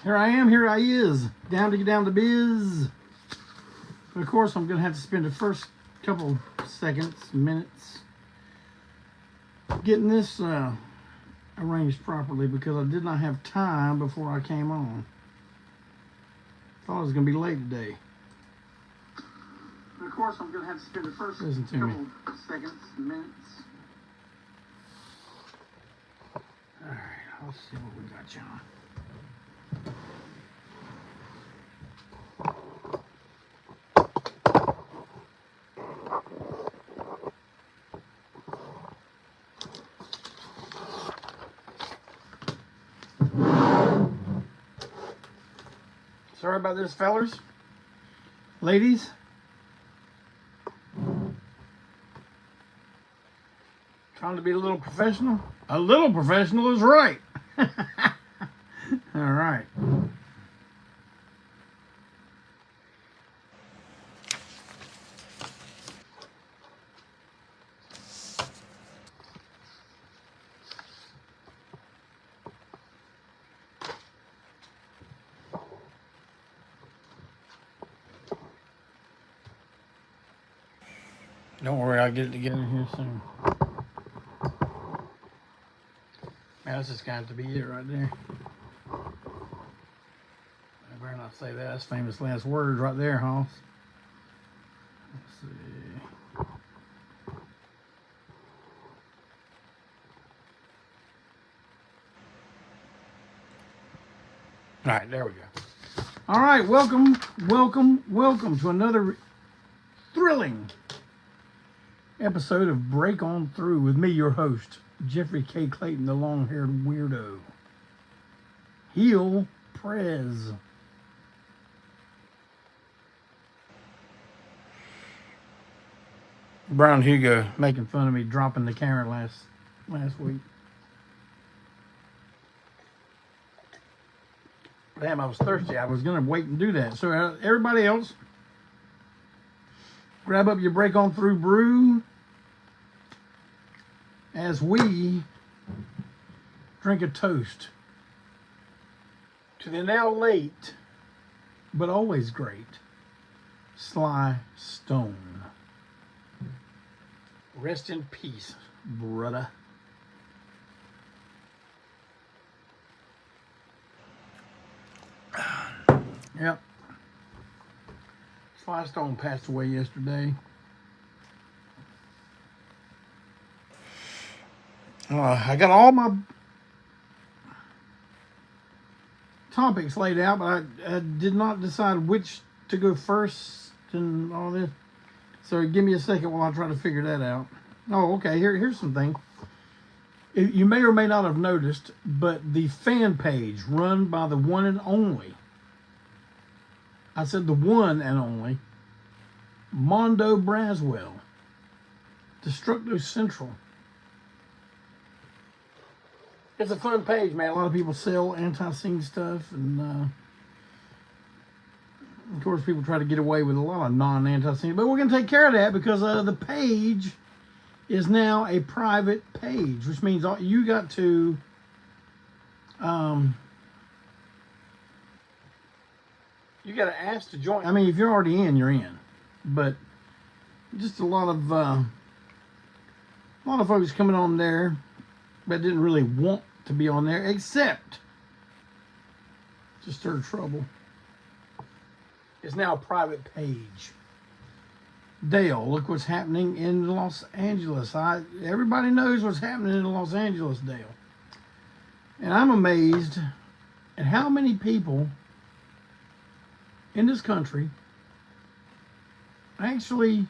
Here I am, here I is, down to get down to biz. But of course, I'm going to have to spend the first couple seconds, minutes, getting this arranged properly because I did not have time before I came on. Thought I was going to be late today. But of course, I'm going to have to spend the first couple seconds, minutes. All right, let's see what we got, John. Sorry about this, fellers. Ladies. Trying to be a little professional. A little professional is right. All right. Don't worry, I'll get it together here soon. Man, this is got to be it right there. I better not say that. That's famous last words right there, Hoss. Let's see. All right, there we go. All right, welcome to another thrilling episode of Break On Through with me, your host, Jeffrey K. Clayton, the long-haired weirdo. Heel Prez. Brown Hugo making fun of me dropping the camera last week. Damn, I was thirsty. I was going to wait and do that. So everybody else, grab up your Break On Through brew as we drink a toast to the now late, but always great, Sly Stone. Rest in peace, brother. Yep. Sly Stone passed away yesterday. I got all my topics laid out, but I did not decide which to go first and all this. So give me a second while I try to figure that out. Oh, okay. Here's some things. You may or may not have noticed, but the fan page run by the one and only, I said the one and only, Mondo Braswell, Destructo Central. It's a fun page, man. A lot of people sell Antiseen stuff, and of course, people try to get away with a lot of non-Antiseen. But we're going to take care of that because the page is now a private page, which means you got to ask to join. I mean, if you're already in, you're in. But just a lot of folks coming on there that didn't really want to be on there, except to stir trouble. It's now a private page. Dale, look what's happening in Los Angeles. Everybody knows what's happening in Los Angeles, Dale. And I'm amazed at how many people in this country actually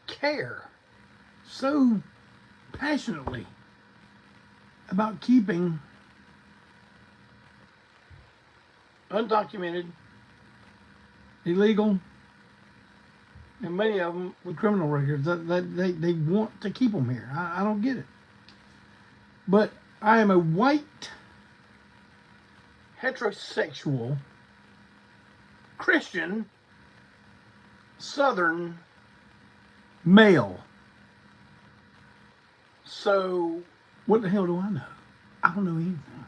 care so passionately about keeping undocumented, illegal, and many of them with criminal records. They want to keep them here. I don't get it. But I am a white, heterosexual, Christian, Southern male. So, what the hell do I know? I don't know anything.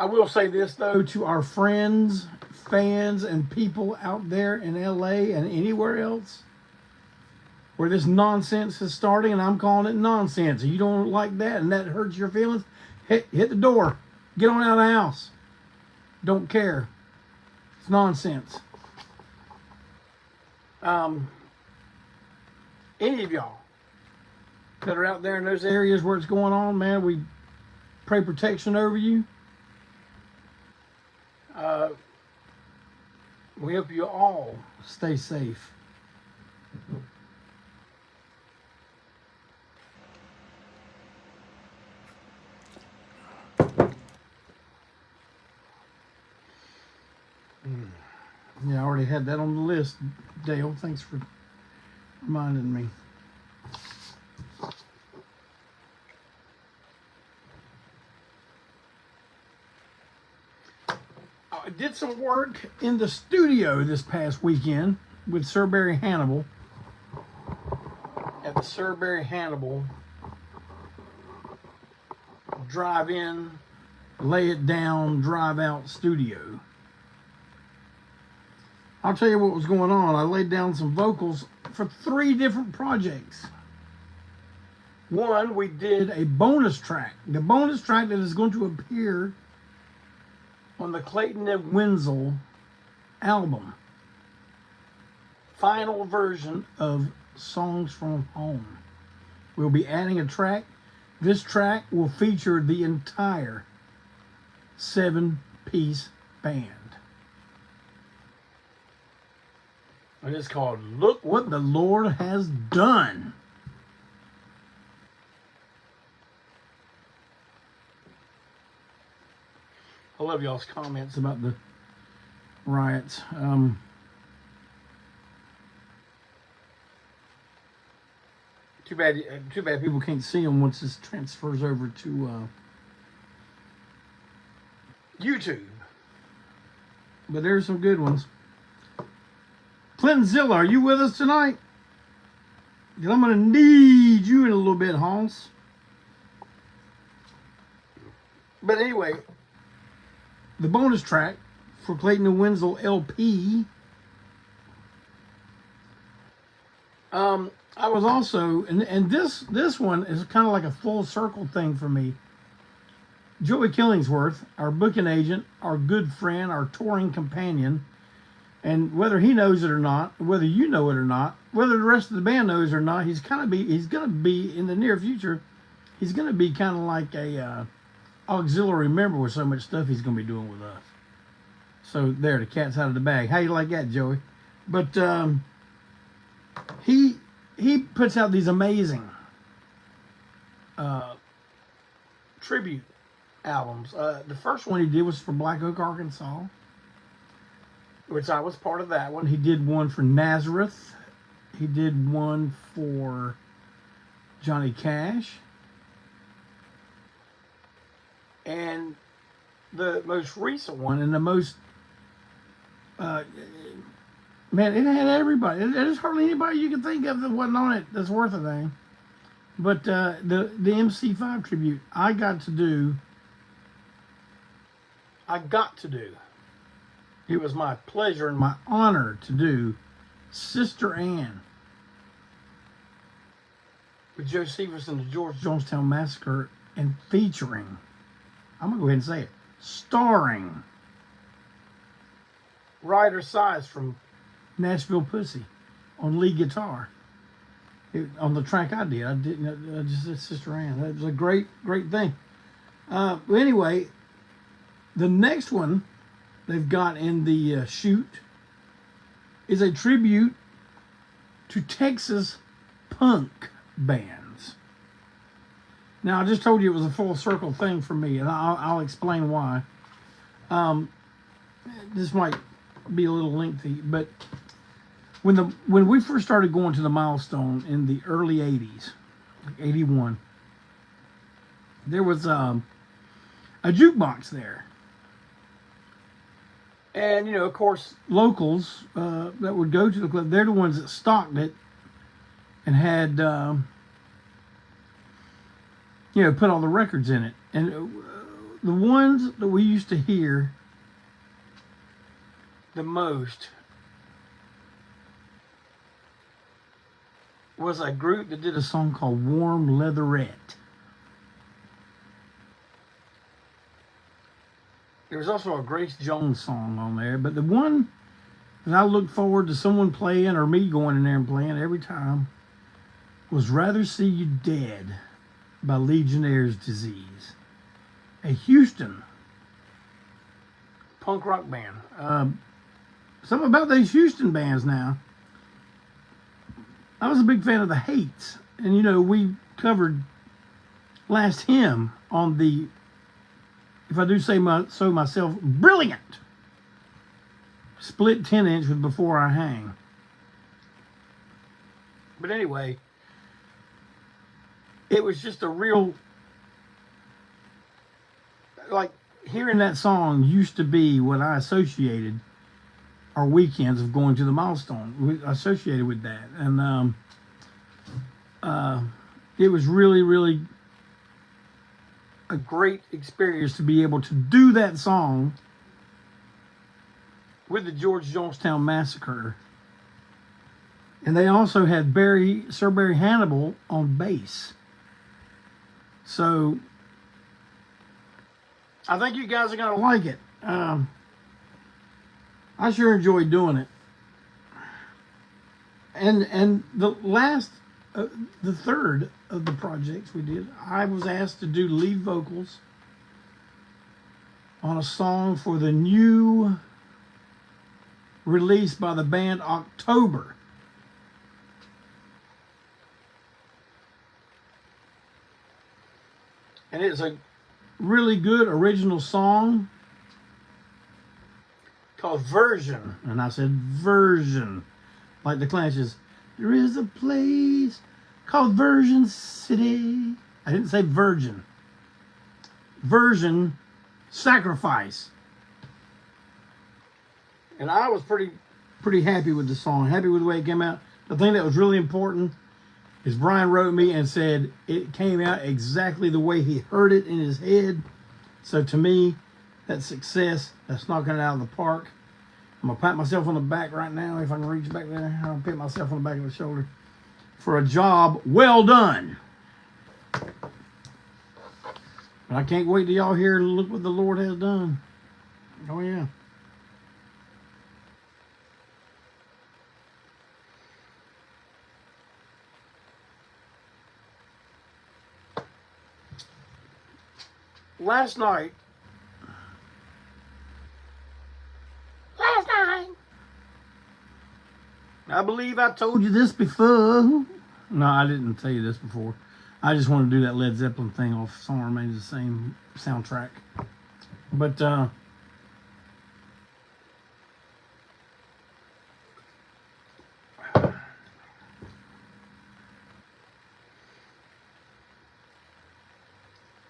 I will say this, though, to our friends, fans, and people out there in LA and anywhere else where this nonsense is starting, and I'm calling it nonsense. If you don't like that and that hurts your feelings, hit the door. Get on out of the house. Don't care. It's nonsense. Any of y'all that are out there in those areas where it's going on, man, we pray protection over you. We hope you all stay safe. Yeah, I already had that on the list, Dale. Thanks for reminding me. I did some work in the studio this past weekend with Sir Barry Hannibal at the Sir Barry Hannibal drive-in, lay it down, drive out studio. I'll tell you what was going on. I laid down some vocals for 3 different projects. One, we did a bonus track. The bonus track that is going to appear on the Clayton and Wensil album. Final version of Songs from Home. We'll be adding a track. This track will feature the entire 7-piece band. And it's called Look What the Lord Has Done. I love y'all's comments about the riots. Too bad people can't see them once this transfers over to YouTube. But there's some good ones. Clinton Zilla, are you with us tonight? Because I'm going to need you in a little bit, Hans. But anyway, the bonus track for Clayton and Wensil LP. I was also, and this one is kind of like a full circle thing for me. Joey Killingsworth, our booking agent, our good friend, our touring companion, and whether he knows it or not, whether you know it or not, whether the rest of the band knows or not, he's gonna be in the near future. He's gonna be kind of like a auxiliary member with so much stuff he's gonna be doing with us. So there, the cat's out of the bag. How you like that, Joey? But he puts out these amazing tribute albums. The first one he did was for Black Oak, Arkansas, which I was part of that one. He did one for Nazareth. He did one for Johnny Cash. And the most recent one, and the most, man, it had everybody. There's hardly anybody you can think of that wasn't on it that's worth a thing. But the MC5 tribute, I got to do. It was my pleasure and my honor to do Sister Ann with Joe Severson and the George Jonestown Massacre, and featuring, I'm going to go ahead and say it, starring Ryder Size from Nashville Pussy on lead guitar. On the track I just said Sister Ann. That was a great thing. Anyway, the next one they've got in the shoot is a tribute to Texas punk bands. Now, I just told you it was a full circle thing for me, and I'll explain why. This might be a little lengthy, but when we first started going to the Milestone in the early 80s, like 81, there was a jukebox there. And, of course, locals that would go to the club, they're the ones that stocked it and had, put all the records in it. And the ones that we used to hear the most was a group that did a song called Warm Leatherette. There was also a Grace Jones song on there, but the one that I looked forward to someone playing or me going in there and playing every time was Rather See You Dead by Legionnaire's Disease, a Houston punk rock band. Something about these Houston bands now. I was a big fan of the Hates, and you know, we covered Last Hymn on the, if I do say so myself, brilliant split 10-inch with Before I Hang. But anyway, it was just a real, like, hearing that song used to be what I associated our weekends of going to the Milestone, associated with that. And it was really, really a great experience to be able to do that song with the George Jonestown Massacre. And they also had Sir Barry Hannibal on bass. So I think you guys are going to like it. I sure enjoyed doing it. And the third of the projects we did, I was asked to do lead vocals on a song for the new release by the band October. And it's a really good original song called Version. And I said version, like the Clashes. There is a place called Version City. I didn't say virgin. Version, sacrifice. And I was pretty happy with the song, happy with the way it came out. The thing that was really important is Brian wrote me and said it came out exactly the way he heard it in his head. So to me, that's success. That's knocking it out of the park. I'm going to pat myself on the back right now. If I can reach back there, I'll pat myself on the back of the shoulder for a job well done. And I can't wait till y'all hear, look what the Lord has done. Oh, yeah. Last night, I believe I told you this before. No, I didn't tell you this before. I just want to do that Led Zeppelin thing off Song Remains the Same soundtrack. But,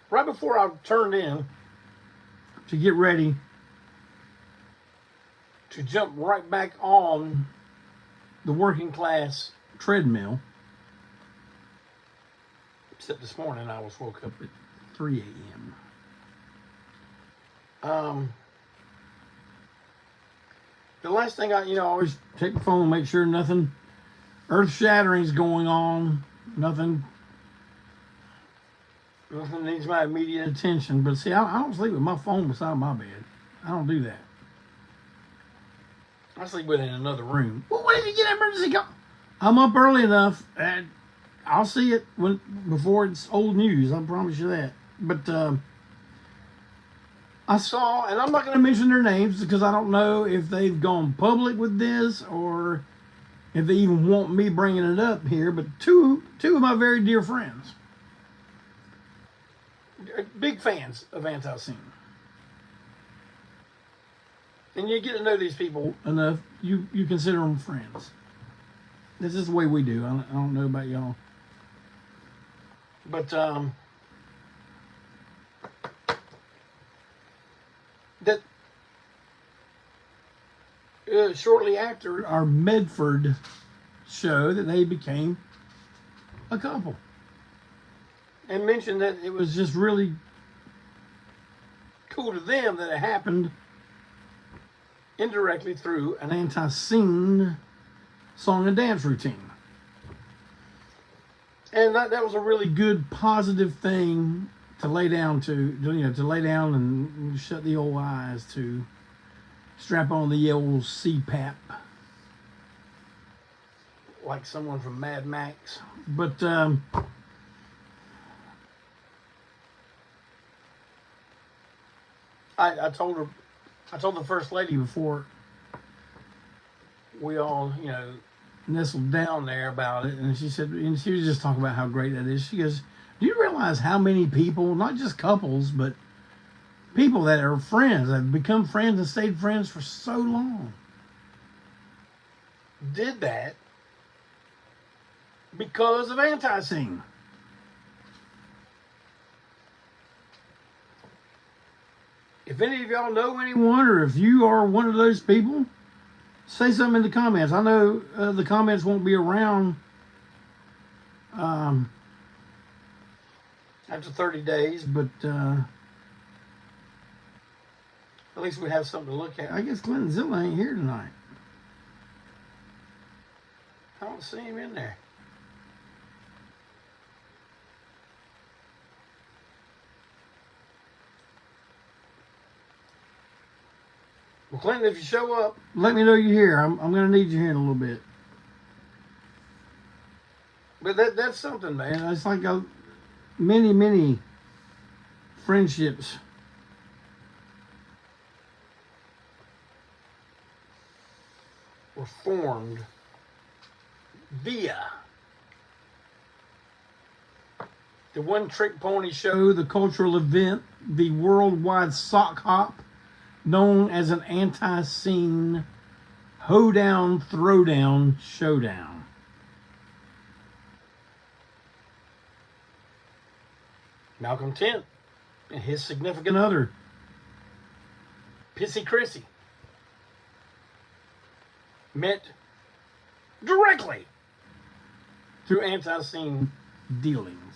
right before I turned in to get ready to jump right back on the working class treadmill, except this morning I was woke up at 3 a.m. The last thing I always check the phone, make sure nothing earth-shattering is going on, nothing needs my immediate attention. But see, I don't sleep with my phone beside my bed. I don't do that. I sleep with it in another room. Well, what if you get an emergency call? I'm up early enough, and I'll see it before it's old news. I promise you that. But I saw, and I'm not going to mention their names because I don't know if they've gone public with this or if they even want me bringing it up here. But two of my very dear friends, big fans of Antiseen. And you get to know these people enough, you consider them friends. This is the way we do. I don't know about y'all. But shortly after our Medford show that they became a couple. And mentioned that it was just really cool to them that it happened indirectly through an Antiseen song and dance routine. And that was a really good, positive thing to lay down to lay down and shut the old eyes to, strap on the old CPAP, like someone from Mad Max. But I told the First Lady before we all, nestled down there about it, and she was just talking about how great that is. She goes, do you realize how many people, not just couples, but people that are friends, that have become friends and stayed friends for so long, did that because of Antiseen? If any of y'all know anyone, or if you are one of those people, say something in the comments. I know the comments won't be around after 30 days, but at least we have something to look at. I guess Clayton Zilla ain't here tonight. I don't see him in there. Well, Clinton, if you show up, let me know you're here. I'm going to need you here in a little bit. But that's something, man. It's like many friendships were formed via the One Trick Pony Show, the cultural event, the worldwide sock hop, known as an Antiseen hoedown, throwdown, showdown. Malcolm Tent and his significant other, Pissy Chrissy, met directly through Antiseen dealings.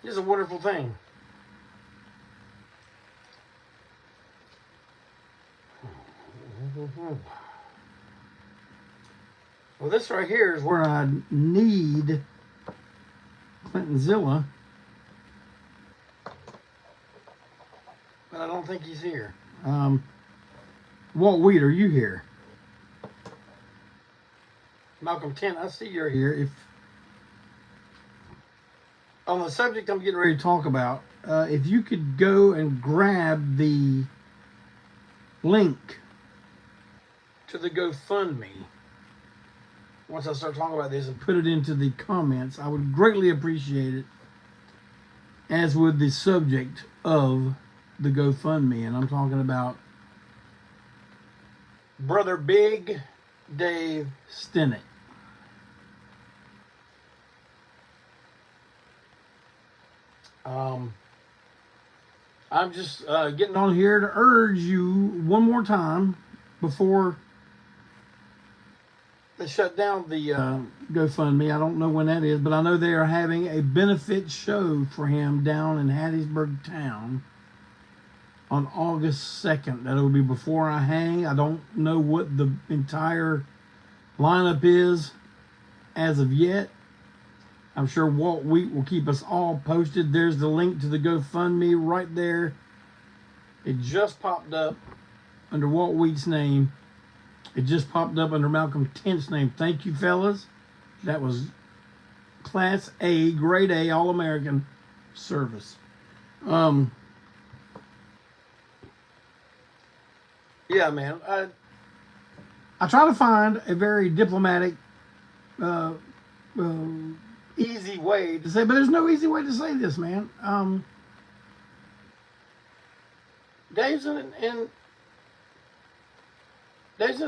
It's a wonderful thing. Well, this right here is where I need Clayton Zilla, but I don't think he's here. Walt Wheat, are you here? Malcolm Tent, I see you're here. If on the subject I'm getting ready to talk about, if you could go and grab the link to the GoFundMe once I start talking about this and put it into the comments, I would greatly appreciate it, as would the subject of the GoFundMe. And I'm talking about Brother Big Dave Stennett. I'm just getting on here to urge you one more time before they shut down the GoFundMe. I don't know when that is, but I know they are having a benefit show for him down in Hattiesburg town on August 2nd. That'll be Before I Hang. I don't know what the entire lineup is as of yet. I'm sure Walt Wheat will keep us all posted. There's the link to the GoFundMe right there. It just popped up under Walt Wheat's name. It just popped up under Malcolm Tent's name. Thank you, fellas. That was Class A, Grade A, All-American service. Yeah, man. I try to find a very diplomatic, easy way to say, but there's no easy way to say this, man. Dave's in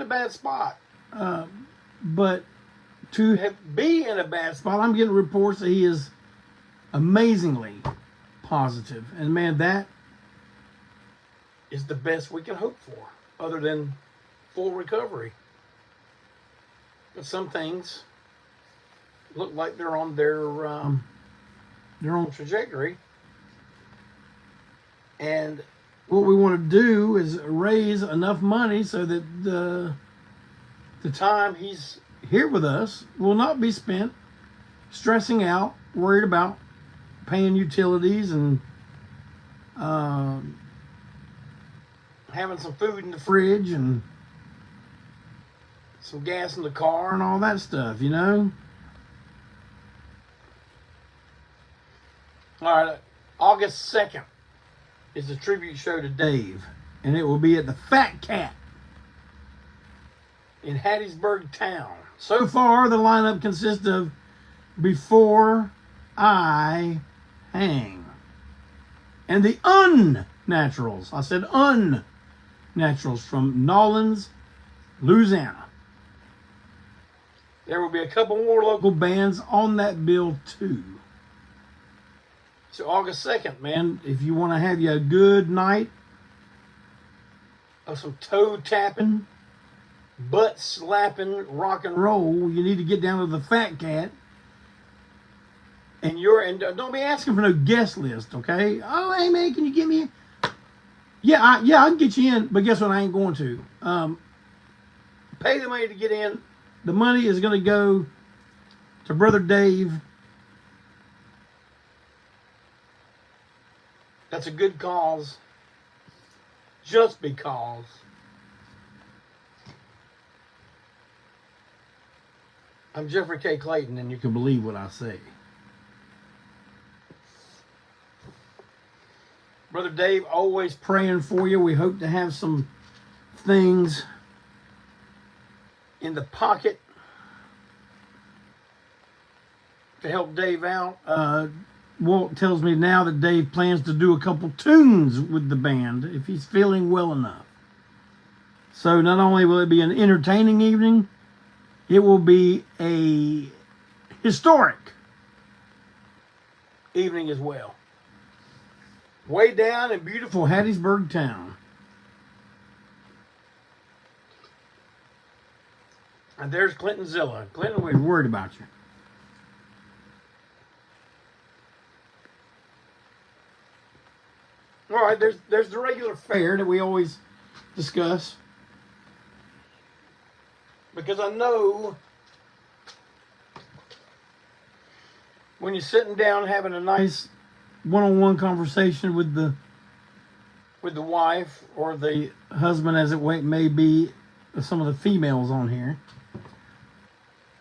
a bad spot, but to be in a bad spot, I'm getting reports that he is amazingly positive, and man, that is the best we can hope for, other than full recovery. But some things look like they're on their own trajectory, And what we want to do is raise enough money so that the time he's here with us will not be spent stressing out, worried about paying utilities and having some food in the fridge and some gas in the car and all that stuff, you know? All right, August 2nd is a tribute show to Dave, and it will be at the Fat Cat in Hattiesburg Town. So far, the lineup consists of Before I Hang and the Unnaturals. I said Unnaturals from Nolens, Louisiana. There will be a couple more local bands on that bill too. So August 2nd, man, if you want to have you a good night of some toe tapping, butt slapping rock and roll, you need to get down to the Fat Cat. And don't be asking for no guest list, okay? Oh, hey man, can you get me? I can get you in, but guess what? I ain't going to. Pay the money to get in. The money is going to go to Brother Dave. That's a good cause. Just because. I'm Jeffrey K. Clayton, and you can believe what I say. Brother Dave, always praying for you. We hope to have some things in the pocket to help Dave out. Walt tells me now that Dave plans to do a couple tunes with the band if he's feeling well enough. So not only will it be an entertaining evening, it will be a historic evening as well. Way down in beautiful Hattiesburg Town. And there's Clinton Zilla. Clinton, we're worried about you. All right, there's the regular fare that we always discuss. Because I know when you're sitting down having a nice one-on-one conversation with the wife or the husband, as it may be, some of the females on here,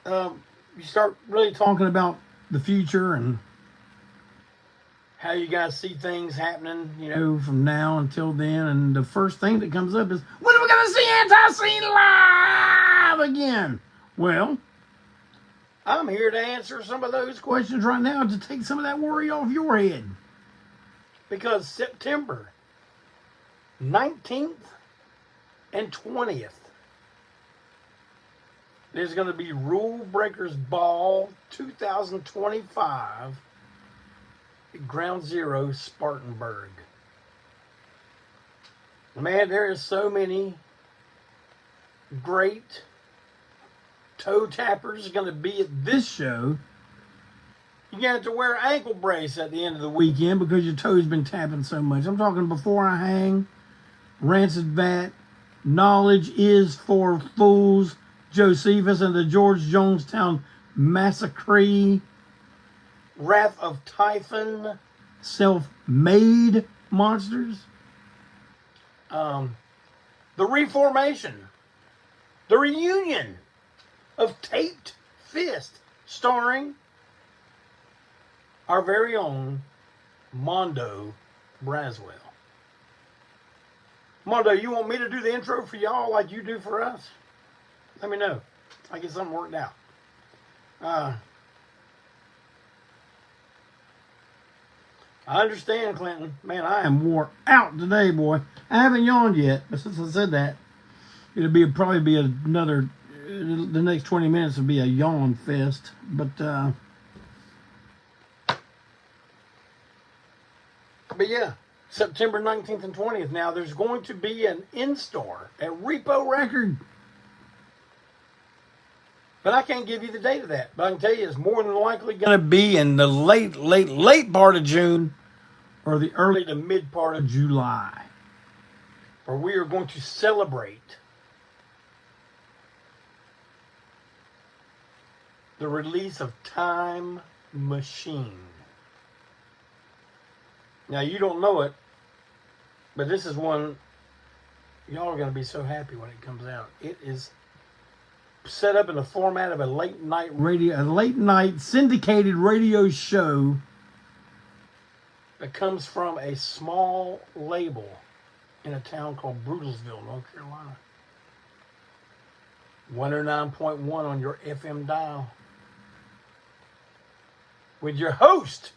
you start really talking about the future and how you guys see things happening, you know, from now until then. And the first thing that comes up is, when are we going to see Antiseen live again? Well, I'm here to answer some of those questions right now to take some of that worry off your head. Because September 19th and 20th, there's going to be Rule Breakers Ball 2025 at Ground Zero, Spartanburg. Man, there is so many great toe tappers going to be at this show. You're going to have to wear an ankle brace at the end of the weekend because your toe's been tapping so much. I'm talking Before I Hang, Rancid Vat, Knowledge Is for Fools, Josephus and the George Jonestown Massacre, Wrath of Typhon, Self-Made Monsters, the Reformation, the Reunion of Taped Fist, starring our very own Mondo Braswell. Mondo, you want me to do the intro for y'all like you do for us? Let me know. I get something worked out. I understand, Clinton. Man, I am wore out today, boy. I haven't yawned yet, but since I said that, it'll probably be another. The next 20 minutes will be a yawn fest. But yeah, September 19th and 20th. Now, there's going to be an in-store at Repo Record. But I can't give you the date of that. But I can tell you it's more than likely going to be in the late part of June or the early to mid part of July, where we are going to celebrate the release of Time Machine. Now, you don't know it, but this is one y'all are going to be so happy when it comes out. It is set up in the format of a late night syndicated radio show that comes from a small label in a town called Brutalsville, North Carolina. 109.1 on your FM dial. With your host,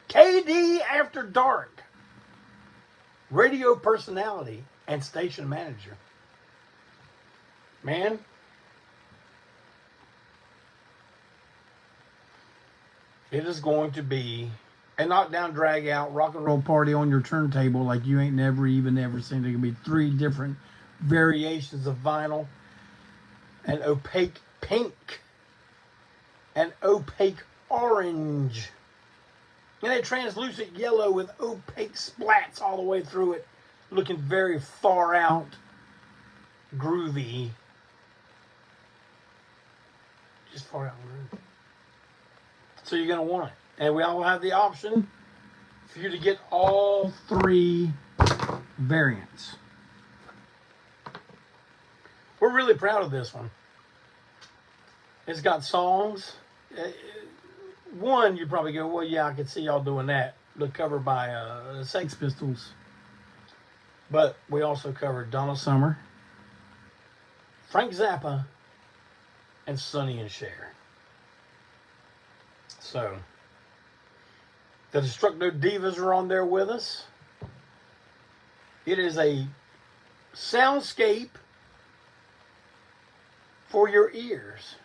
KD After Dark, radio personality and station manager. Man, it is going to be a knockdown, drag out, rock and roll party on your turntable like you ain't never seen. There's going to be 3 different variations of vinyl: an opaque pink, an opaque orange, and a translucent yellow with opaque splats all the way through it, looking very far out, groovy. Just far out groovy. So you're going to want it. And we all have the option for you to get all 3 variants. We're really proud of this one. It's got songs. One, you'd probably go, well, yeah, I could see y'all doing that. The cover by the Sex Pistols. But we also covered Donna Summer, Frank Zappa, and Sonny and Cher. So, the Destructo Divas are on there with us. It is a soundscape for your ears.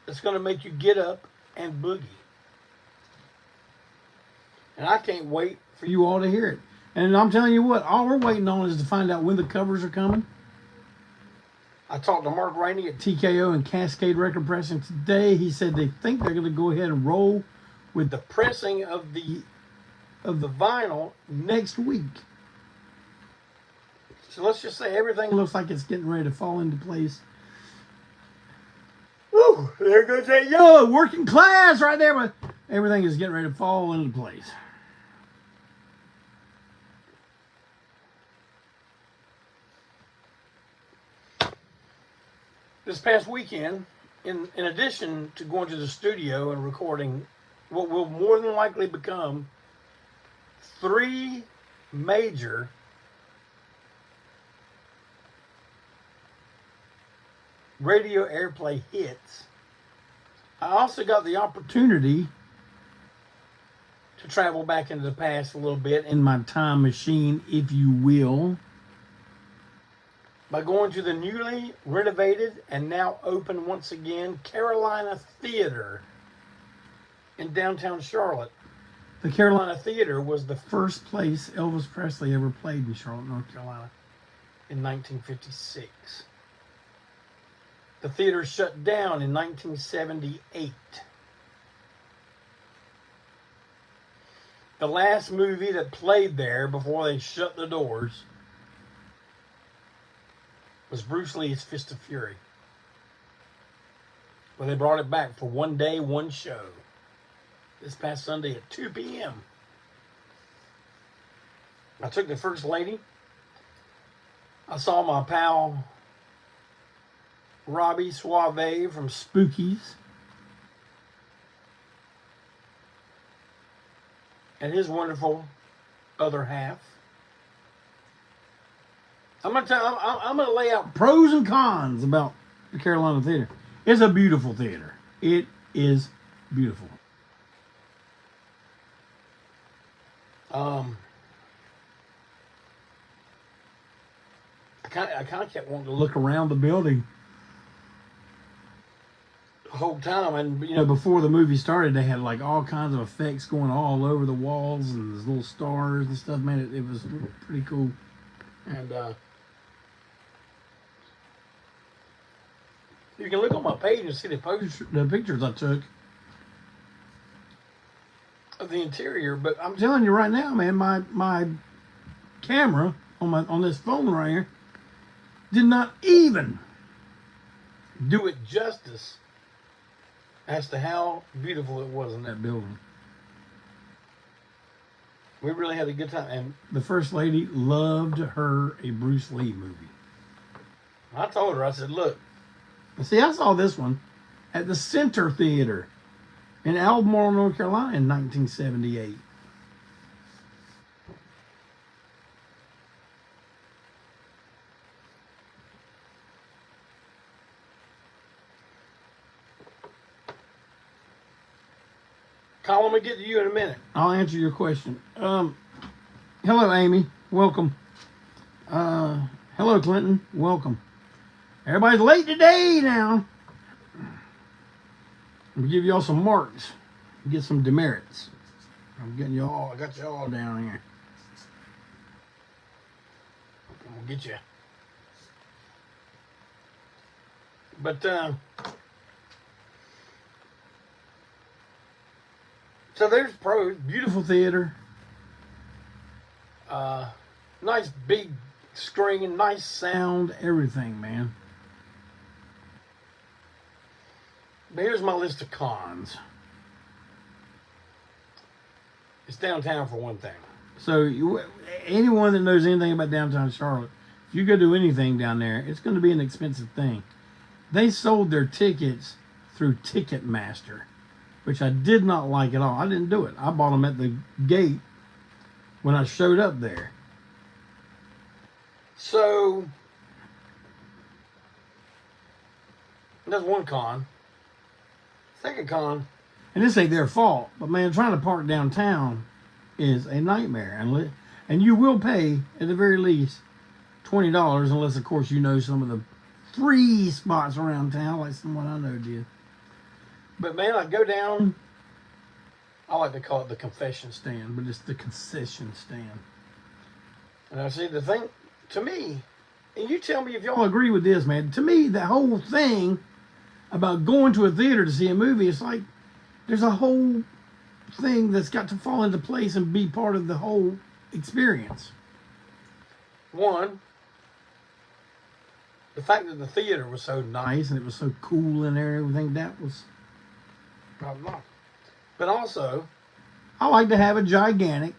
It's going to make you get up and boogie. And I can't wait for you all to hear it. And I'm telling you what, all we're waiting on is to find out when the covers are coming. I talked to Mark Rainey at TKO and Cascade Record Pressing today. He said they think they're going to go ahead and roll with the pressing of the vinyl next week. So let's just say everything looks like it's getting ready to fall into place. Woo! There goes that yellow working class right there, but everything is getting ready to fall into place. This past weekend, in addition to going to the studio and recording what will more than likely become 3 major radio airplay hits, I also got the opportunity to travel back into the past a little bit in my time machine, if you will, by going to the newly renovated and now open once again Carolina Theater in downtown Charlotte. The Carolina Theater was the first place Elvis Presley ever played in Charlotte, North Carolina in 1956. The theater shut down in 1978. The last movie that played there before they shut the doors was Bruce Lee's Fist of Fury, where they brought it back for one day, one show, this past Sunday at 2 p.m. I took the First Lady. I saw my pal Robbie Suave from Spookies and his wonderful other half. I'm gonna lay out pros and cons about the Carolina Theater. It's a beautiful theater. It is beautiful. I kind of kept wanting to look around the building the whole time, and before the movie started, they had like all kinds of effects going all over the walls and these little stars and stuff. Man, it was pretty cool. And you can look on my page and see the pictures I took of the interior. But I'm telling you right now, man, my camera on this phone right here did not even do it justice as to how beautiful it was in that building. We really had a good time, and the First Lady loved her a Bruce Lee movie. I told her, I said, look, see, I saw this one at the Center Theater in Albemarle, North Carolina in 1978. Colin, I'm going to get to you in a minute. I'll answer your question. Hello, Amy. Welcome. Hello, Clinton. Welcome. Everybody's late today now. I'm going to give you all some marks. Get some demerits. I'm getting you all. I got you all down here. I'm going to get you. But, so there's pros. Beautiful theater. Nice big screen, nice sound, everything, man. But here's my list of cons. It's downtown for one thing. So anyone that knows anything about downtown Charlotte, if you go do anything down there, it's going to be an expensive thing. They sold their tickets through Ticketmaster, which I did not like at all. I didn't do it. I bought them at the gate when I showed up there. So that's one con. Second con, and this ain't their fault, but man, trying to park downtown is a nightmare. And you will pay, at the very least, $20, unless, of course, you know some of the free spots around town, like someone I know did. But man, I go down, I like to call it the confession stand, but it's the concession stand. And I see the thing, to me, and you tell me if y'all agree with this, man, to me, the whole thing about going to a theater to see a movie, it's like there's a whole thing that's got to fall into place and be part of the whole experience. One, the fact that the theater was so nice and it was so cool in there and everything, that was problematic. But also, I like to have a gigantic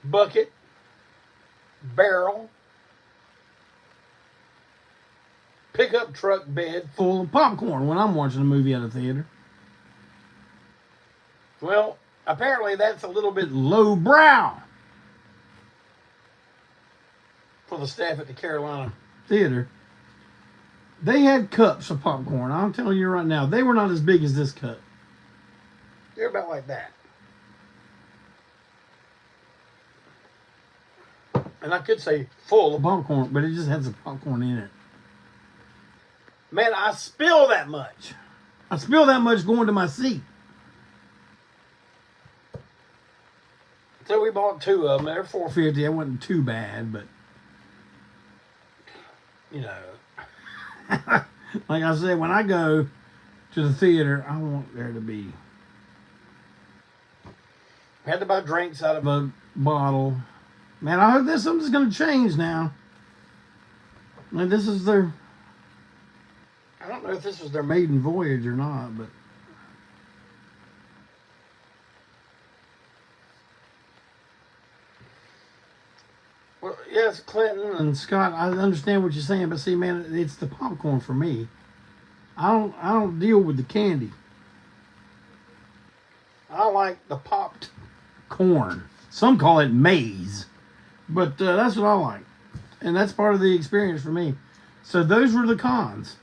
bucket, barrel, pickup truck bed full of popcorn when I'm watching a movie at a theater. Well, apparently that's a little bit lowbrow for the staff at the Carolina Theater. They had cups of popcorn. I'm telling you right now, they were not as big as this cup. They're about like that. And I could say full of popcorn, but it just had some popcorn in it. Man, I spill that much. I spill that much going to my seat. So we bought two of them. They're $4.50. It wasn't too bad, but you know, like I said, when I go to the theater, I want there to be. I had to buy drinks out of a bottle. Man, I hope this something's going to change now. And this is their. I don't know if this was their maiden voyage or not, but. Well, yes, Clinton and Scott, I understand what you're saying, but see, man, it's the popcorn for me. I don't deal with the candy. I like the popped corn. Some call it maize, but that's what I like, and that's part of the experience for me. So those were the cons.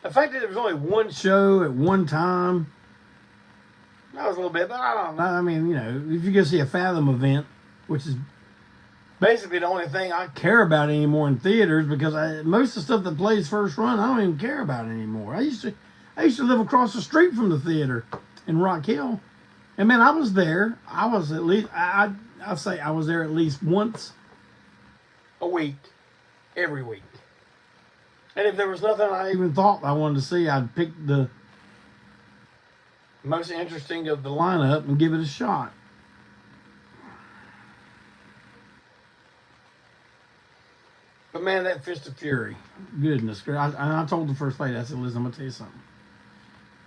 The fact that there was only one show at one time, that was a little bit, but I don't know. I mean, you know, if you go see a Fathom event, which is basically the only thing I care about anymore in theaters, because most of the stuff that plays first run, I don't even care about anymore. I used to live across the street from the theater in Rock Hill, and man, I was there. I was at least I'll say I was there at least once a week, every week. And if there was nothing I even thought I wanted to see, I'd pick the most interesting of the lineup and give it a shot. But man, that Fist of Fury, goodness gracious. I told the First Lady, I said, listen, I'm going to tell you something.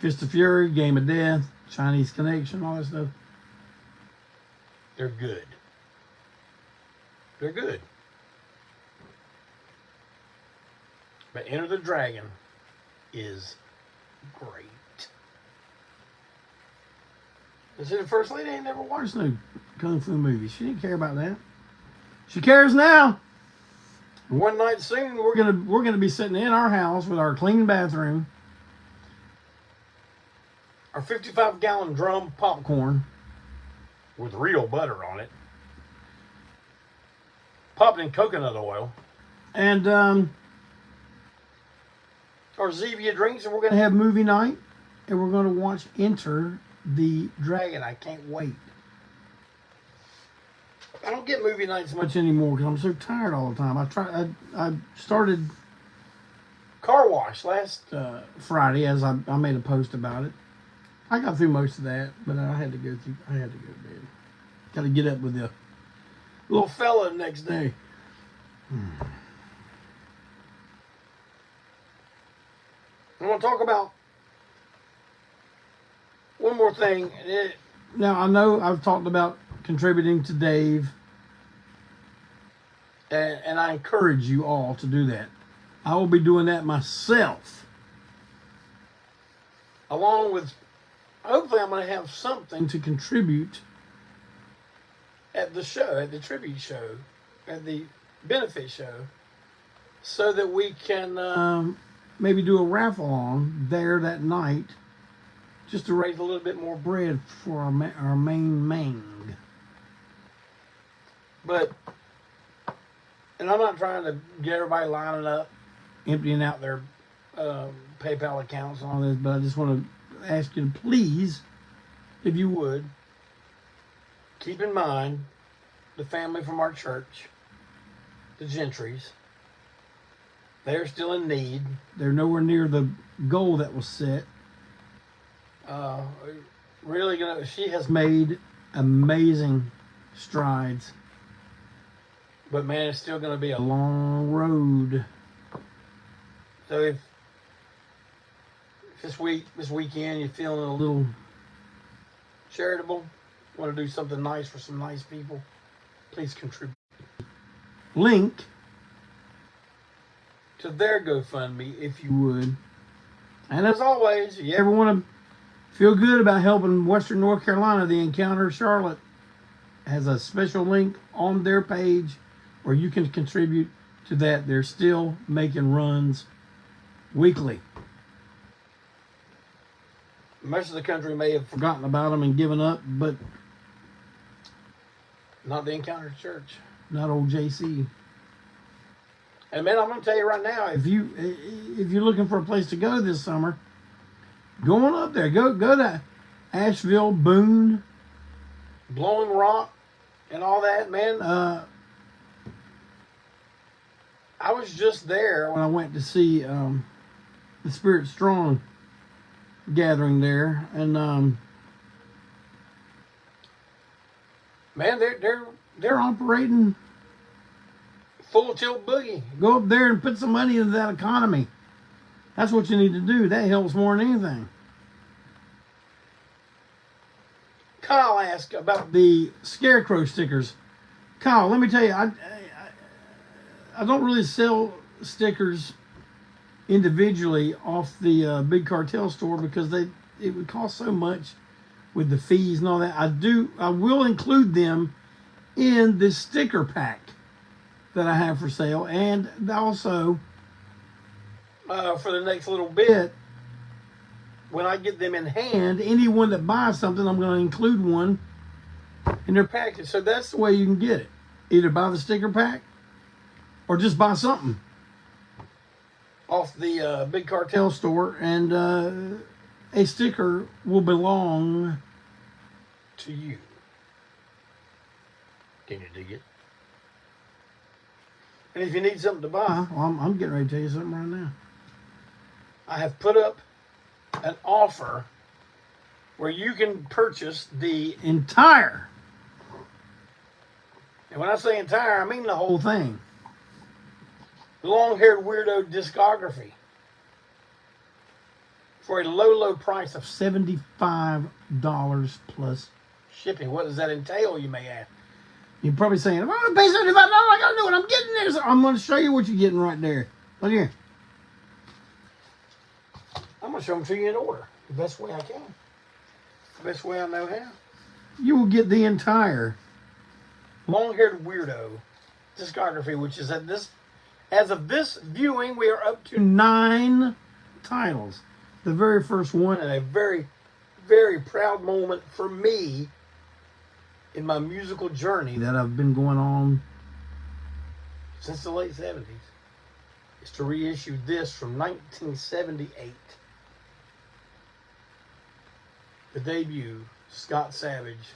Fist of Fury, Game of Death, Chinese Connection, all that stuff. They're good. They're good. But Enter the Dragon is great. I said, the First Lady ain't never watched no Kung Fu movies. She didn't care about that. She cares now. One night soon, we're gonna be sitting in our house with our clean bathroom, our 55-gallon drum popcorn with real butter on it, popped in coconut oil, and our Zevia drinks, and we're gonna have movie night, and we're gonna watch Enter the Dragon. I can't wait. I don't get movie nights much anymore because I'm so tired all the time. I started Car Wash last Friday, as I made a post about it. I got through most of that, but I had to go to bed. Got to get up with the little fella the next day. I want to talk about one more thing. Now, I know I've talked about contributing to Dave, and I encourage you all to do that. I will be doing that myself, along with, hopefully I'm going to have something to contribute at the show, at the tribute show, at the benefit show, so that we can maybe do a raffle on there that night, just to raise a little bit more bread for our main mang. But, and I'm not trying to get everybody lining up, emptying out their PayPal accounts and all this, but I just want to ask you to please, if you would, keep in mind the family from our church, the Gentrys. They're still in need. They're nowhere near the goal that was set. Really gonna, she has made amazing strides. But man, it's still going to be a long road. So if this weekend, you're feeling a little charitable, want to do something nice for some nice people, please contribute. Link to their GoFundMe if you would. And as always, if you ever want to feel good about helping Western North Carolina, the Encounter Charlotte has a special link on their page where you can contribute to that. They're still making runs weekly. Most of the country may have forgotten about them and given up, but not the Encounter Church, not old JC. And man, I'm going to tell you right now, if you're looking for a place to go this summer, go on up there. Go to Asheville, Boone, Blowing Rock, and all that, man. I was just there when I went to see the Spirit Strong gathering there, and man, they're operating full tilt boogie. Go up there and put some money into that economy. That's what you need to do. That helps more than anything. Kyle asked about the scarecrow stickers. Kyle, let me tell you, I don't really sell stickers individually off the Big Cartel Store because it would cost so much with the fees and all that. I will include them in the sticker pack that I have for sale, and also for the next little bit, when I get them in hand, anyone that buys something, I'm going to include one in their package. So that's the way you can get it. Either buy the sticker pack or just buy something off the Big Cartel Store, and a sticker will belong to you. Can you dig it? And if you need something to buy, well, I'm getting ready to tell you something right now. I have put up an offer where you can purchase the entire, and when I say entire, I mean the whole thing, Long-Haired Weirdo discography for a low, low price of $75 plus shipping. What does that entail, you may ask? You're probably saying, if I'm going to pay $75, I got to know what I'm getting there. So I'm going to show you what you're getting right there. Look here. I'm going to show them to you in order, the best way I can. The best way I know how. You will get the entire Long-Haired Weirdo discography, which is at this, as of this viewing, we are up to 9 titles. The very first one, and a very, very proud moment for me in my musical journey that I've been going on since the late 70s, is to reissue this from 1978. The debut Scott Savage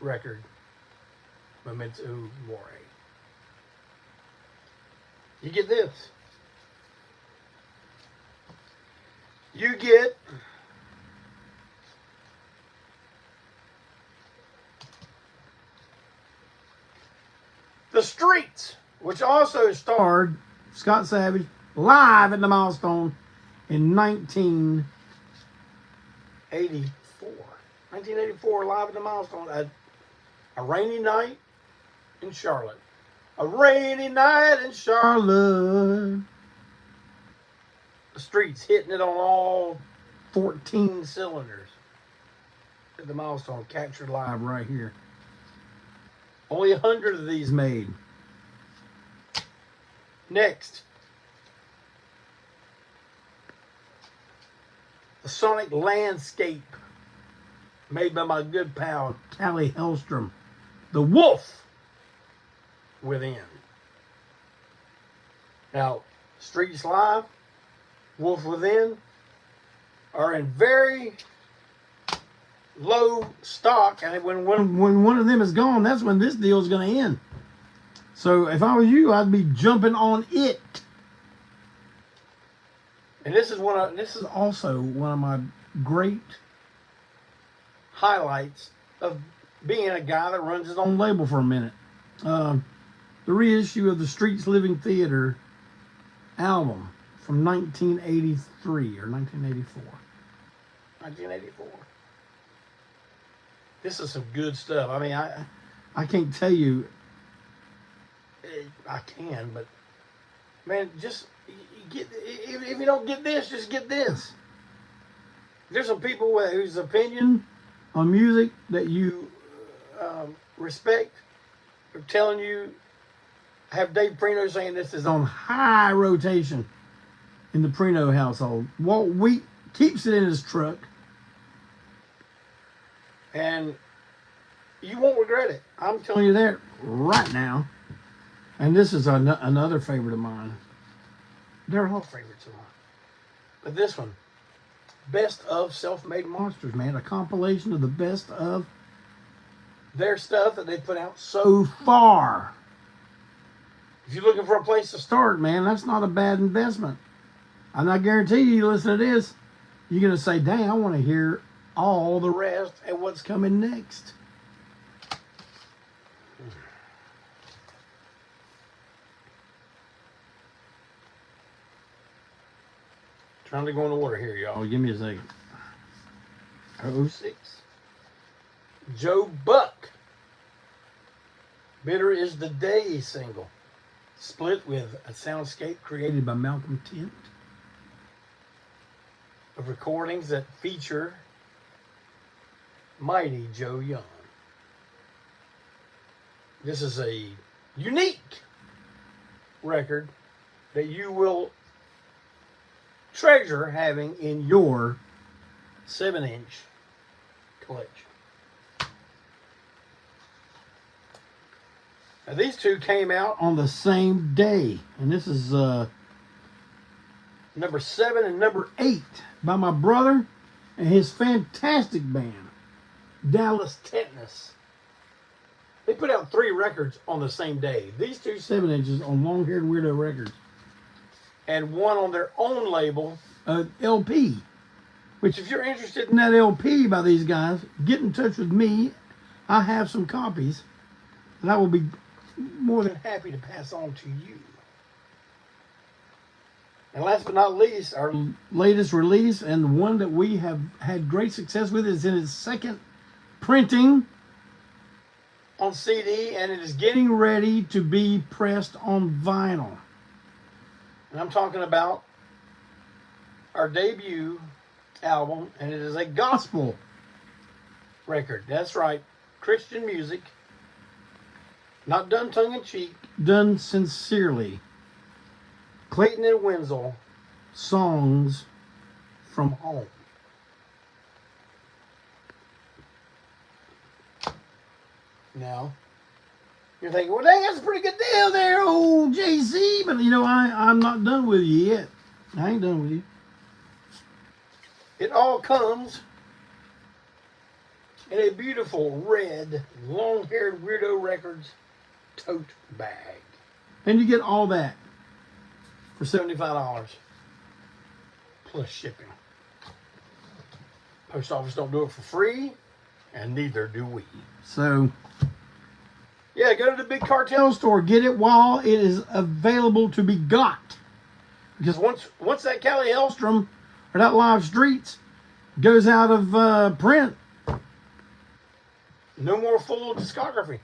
record, Memento Mori. You get this. You get The Streets, which also starred Scott Savage live at the Milestone in 1984. 1984, live at the Milestone. A rainy night in Charlotte. A rainy night in Charlotte. The Streets hitting it on all 14 cylinders at the Milestone, captured live right here. Only 100 of these made. Next, the Sonic Landscape, made by my good pal Tally Hellstrom. The Wolf Within. Now, Streets Live, Wolf Within are in very low stock, and when one of them is gone, that's when this deal is going to end. So if I was you, I'd be jumping on it. And this is also one of my great highlights of being a guy that runs his own label for a minute. The reissue of the Streets Living Theater album from 1983 or 1984. 1984. This is some good stuff. I mean, I can't tell you. I can, but man, just get. If you don't get this, just get this. There's some people whose opinion on music that you respect are telling you. Have Dave Prino saying this is on high rotation in the Prino household. Walt Wheat keeps it in his truck, and you won't regret it. I'm telling you that right now. And this is another favorite of mine. They're all favorites of mine. But this one, Best of Self-Made Monsters, man. A compilation of the best of their stuff that they put out so far. If you're looking for a place to start, man, that's not a bad investment. And I guarantee you listen to this, you're going to say, dang, I want to hear all the rest and what's coming next. Trying to go in order here, y'all. Give me a second. 06. Joe Buck. Bitter is the Day single. Split with a soundscape created by Malcolm Tent. Of recordings that feature mighty Joe Young. This is a unique record that you will treasure having in your 7-inch collection. Now these two came out on the same day, and this is number 7 and number 8 by my brother and his fantastic band, Dallas Tetanus. They put out 3 records on the same day. These two 7-inches on Long-Haired Weirdo Records, and one on their own label, LP. Which, if you're interested in that LP by these guys, get in touch with me. I have some copies that I will be more than happy to pass on to you. And last but not least, our latest release, and the one that we have had great success with, is in its second printing on CD, and it is getting ready to be pressed on vinyl. And I'm talking about our debut album, and it is a gospel record. That's right, Christian music, not done tongue-in-cheek, done sincerely. Clayton and Wensil, Songs from Home. Now, you're thinking, well, dang, that's a pretty good deal there, old JC. But, you know, I'm not done with you yet. I ain't done with you. It all comes in a beautiful red, long-haired Weirdo Records tote bag. And you get all that for $75 plus shipping. Post office don't do it for free, and neither do we. So, yeah, go to the Big Cartel Store. Get it while it is available to be got. Because once that Callie Hellstrom or that Live Streets goes out of print, no more full discography.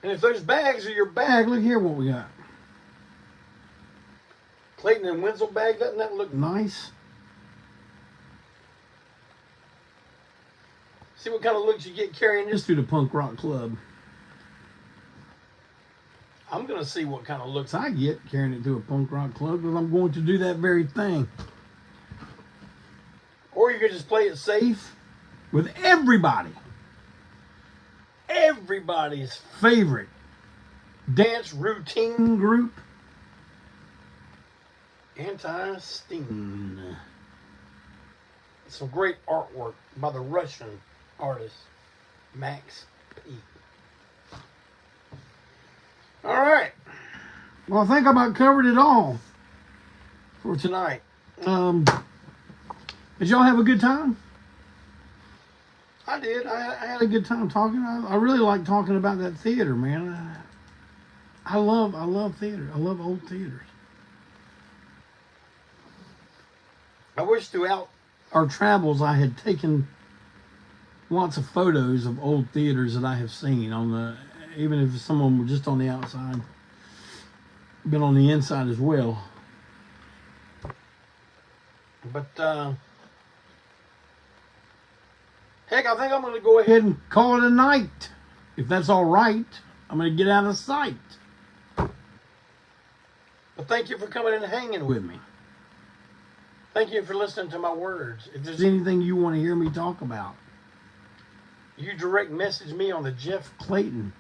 And if those bags are your bag, look here what we got. Clayton and Wensil bag, doesn't that look nice? See what kind of looks you get carrying this through the punk rock club. I'm going to see what kind of looks I get carrying it through a punk rock club, because I'm going to do that very thing. Or you could just play it safe with everybody. Everybody's favorite dance routine group, Antiseen. Some great artwork by the Russian artist Max P. All right. Well, I think I about covered it all for tonight. Did y'all have a good time? I did. I had a good time talking. I really like talking about that theater, man. I love theater. I love old theaters. I wish throughout our travels I had taken lots of photos of old theaters that I have seen on the, even if some of them were just on the outside, been on the inside as well. But heck, I think I'm going to go ahead and call it a night. If that's all right, I'm going to get out of sight. But thank you for coming and hanging with me. Thank you for listening to my words. If there's anything you want to hear me talk about, you direct message me on the Jeff Clayton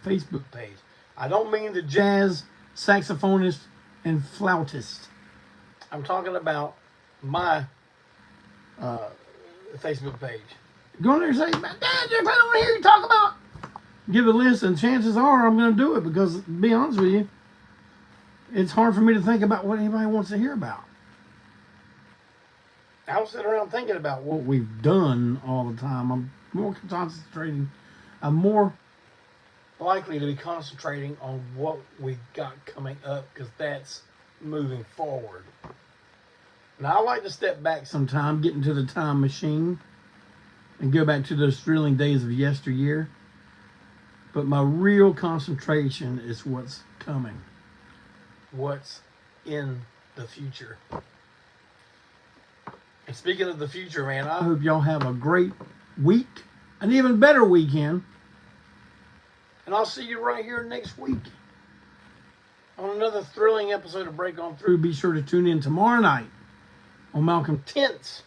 Facebook page. I don't mean the jazz saxophonist and flautist. I'm talking about my Facebook page. Go in there and say, Dad, Jeff, I don't want to hear you talk about. Give a list, and chances are I'm going to do it, because, to be honest with you, it's hard for me to think about what anybody wants to hear about. I don't sit around thinking about what we've done all the time. I'm more concentrating. I'm more likely to be concentrating on what we got coming up, because that's moving forward. Now, I like to step back sometime, get into the time machine, and go back to those thrilling days of yesteryear. But my real concentration is what's coming. What's in the future. And speaking of the future, man, I hope y'all have a great week, an even better weekend. And I'll see you right here next week on another thrilling episode of Break On Through. Be sure to tune in tomorrow night on Malcolm Tent's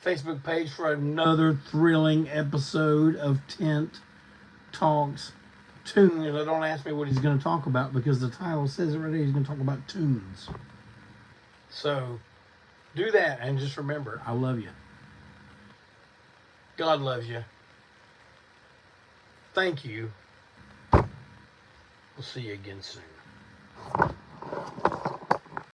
Facebook page for another thrilling episode of Tent Talks Tunes. And don't ask me what he's going to talk about, because the title says it right there. He's going to talk about tunes. So do that, and just remember, I love you. God loves you. Thank you. We'll see you again soon.